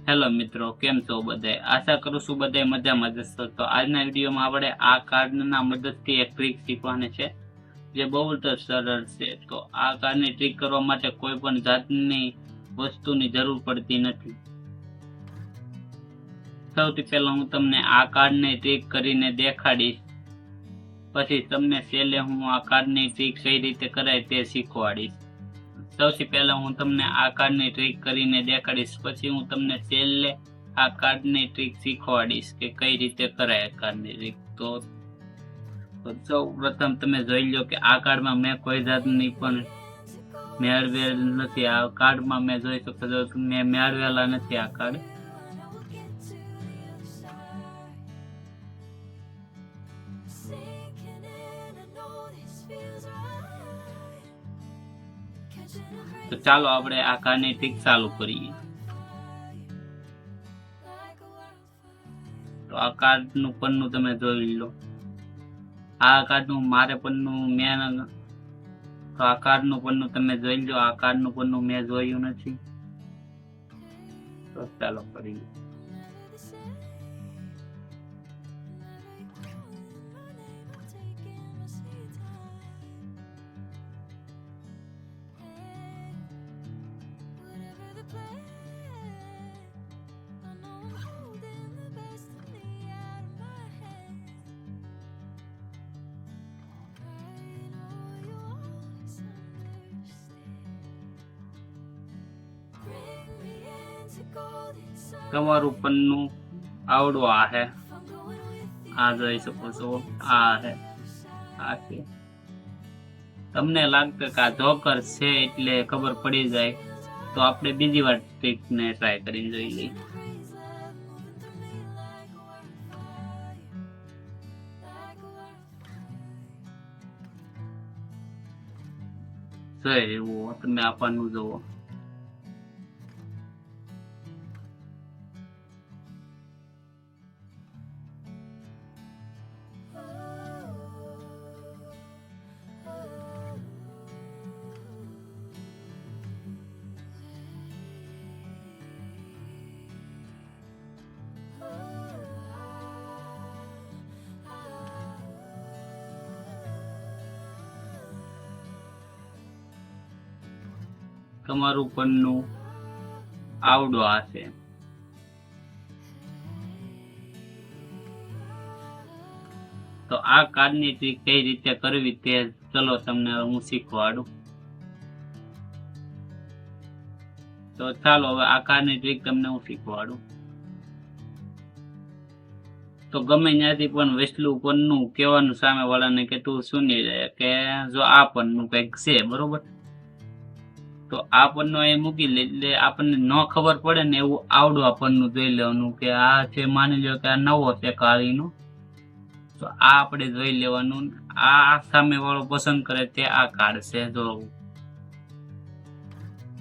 Hello મિત્રો, કેમ છો બધાય? આશા કરું છું બધાય મજામાં જ હશો. તો આજના વિડીયોમાં આપણે આ કાર્ડના મદદથી એક ટ્રીક શીખવાની છે જે બહુ જ સરળ છે. તો આ કાર્ડની ટ્રીક કરવા માટે કોઈ પણ જાતની વસ્તુની જરૂર પડતી નથી. સૌથી પહેલા હું તમને આ કાર્ડની ટ્રીક કરીને દેખાડીશ, પછી તમને છેલ્લે હું આ કાર્ડની ટ્રીક કઈ રીતે કરાય તે શીખવાડીશ. સૌથી પહેલા હું તમને આ કાર્ડની ટ્રીક કરીને દેખાડીશ, પછી હું તમને છેલ્લે આ કાર્ડની ટ્રીક શીખવાડીશ કે કઈ રીતે કરાય કાર્ડની ટ્રીક. તો સૌ પ્રથમ તમે જોઈ લો કે આ કાર્ડમાં મેં કોઈ જાતની પણ મેળવેલ નથી. આ કાર્ડમાં મેં જોઈ શકો છો મેં મેળવેલા નથી આ કાર્ડ. તો ચાલો આપણે આ કાર્ડની ટ્રીક ચાલુ કરીએ. તો આ કાર્ડનું પન્નું તમે જોઈ લો. આ કાર્ડનું મારે પન્નું મેં તો આ કાર્ડનું પન્નું તમે જોઈ લો. આ કાર્ડનું પન્નું મેં જોયું નથી. તો ચાલો કરીએ. તમારું પન્નું આવડું આ હે. આ જોઈ શકો છો. આ હે, આ છે. તમને લાગતું કે આ જોકર છે એટલે ખબર પડી જાય, તો આપણે બીજી વાર ટ્રીકને ટ્રાય કરીને જોઈ લઈએ. એવું તમે આપવાનું જોવો. તમારું પન્નું આવડું હશે. તો આ કાર્ડની ટ્રીક કઈ રીતે કરવી તે ચલો તમને હું શીખવાડું. તો ચાલો હવે આ કાર્ડની ટ્રીક તમને હું શીખવાડું. તો ગમે ત્યાંથી પણ વેસલું પન્નું કહેવાનું સામે વાળાને કે તું સુની જાય કે જો આ પન્નું કઈક છે, બરોબર. તો આ પન્નું એ મૂકી લે એટલે આપણને ન ખબર પડે ને એવું આવડું આ પન્નું જોઈ લેવાનું કે આ છે. માની લો કે આ નવો છે કાળીનો, તો આ આપણે જોઈ લેવાનું. આ સામે વાળો પસંદ કરે તે આ કાર્ડ છે જો,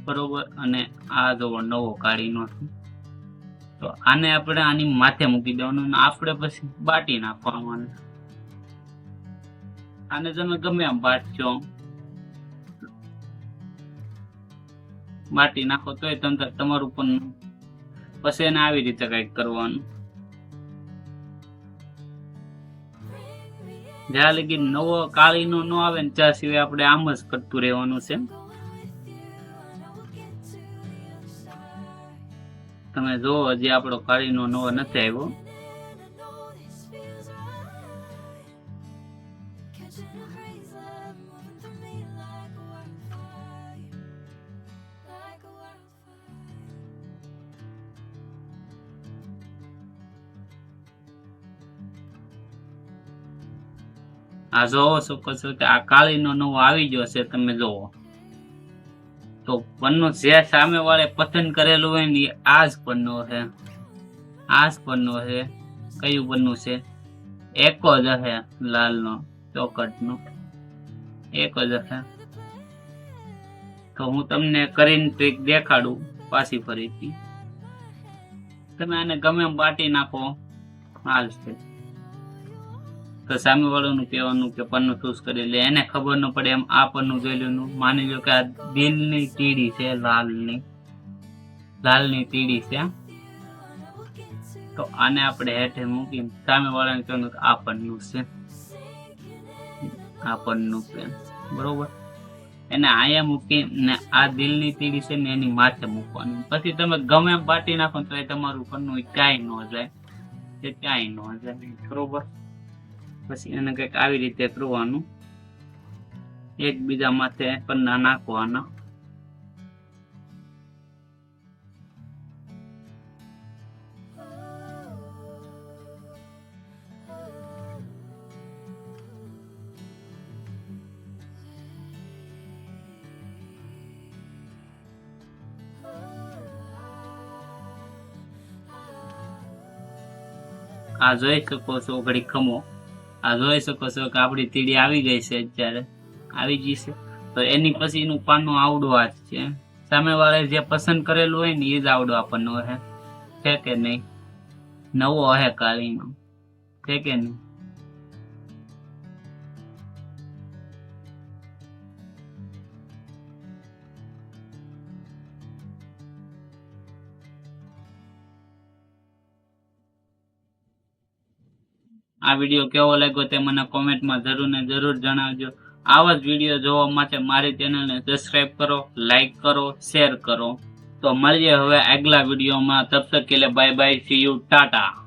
બરોબર. અને આ જો નવો કાળીનો છે, તો આને આપણે આની માથે મૂકી દેવાનું અને આપણે પછી બાટી નાખવાનું. આને તમે ગમે એમ બાટશો, બાટી નાખો તોય તમારું પણ પછી એને આવી રીતે કઈક કરવાનું. જ્યાં લગી નવો કાળીનો ન આવે ને ત્યાં સિવાય આપણે આમ જ કરતું રહેવાનું છે. તમે જોવો હજી આપણો કાળીનો નવો નથી આવ્યો. આ જોવો શકો છો કે આ કાળીનો નવો આવી ગયો છે. તમે જોવો તો પન્નું જે સામે વાળે પસંદ કરેલું હોય ને આ જ પન્નું છે. આ જ પન્નું છે. કયું પન્નું છે? એક જ હશે, લાલનો ચોકટનો એક જ હશે. તો હું તમને કરીને ટ્રીક દેખાડું પાછી ફરીથી. તમે આને ગમે એમ બાટી નાખો હાલશે. તો સામે વાળાનું કહેવાનું કે પન્નું ચૂઝ કરી લે. એને ખબર ન પડે એમ આ પન્નું જોઈ લેવાનું. માની લો કે આ દિલની તીડી છે, લાલની તીડી છે. તો આને આપણે હેઠે મૂકીને સામે વાળાને કહેવાનું કે આ પન્નું છે, આ પન્નું છે, બરોબર. એને આયા મૂકીને આ દિલની તીડી છે ને એની માથે મૂકવાની. પછી તમે ગમે એમ પાટી નાખો તો એ તમારું પન્નું ક્યાંય ન જાય, એ ક્યાંય ન જાય, બરોબર. પછી એને કંઈક આવી રીતે કરવાનું, એકબીજા માથે પન્ના નાખવાના. આ જોઈ શકો છો, ઘડી ખમો, આ જોઈ શકો છો કે આપણી તીડી આવી ગઈ છે, અત્યારે આવી ગઈ છે. તો એની પછી એનું પાનું આવડું આ જ છે. સામે વાળા જે પસંદ કરેલું હોય ને એ જ આવડું આપણને છે કે નહીં? નવો હે કાળીનો, છે કે નહીં? આ વિડીયો કેવો લાગ્યો તે મને કોમેન્ટમાં જરૂર ને જરૂર જણાવજો. આવા જ વિડીયો જોવા માટે મારી ચેનલને સબસ્ક્રાઇબ કરો, લાઈક કરો, શેર કરો. તો મળીએ હવે આગલા વિડીયોમાં. તબ તક કે लिए bye bye, C you, Tata.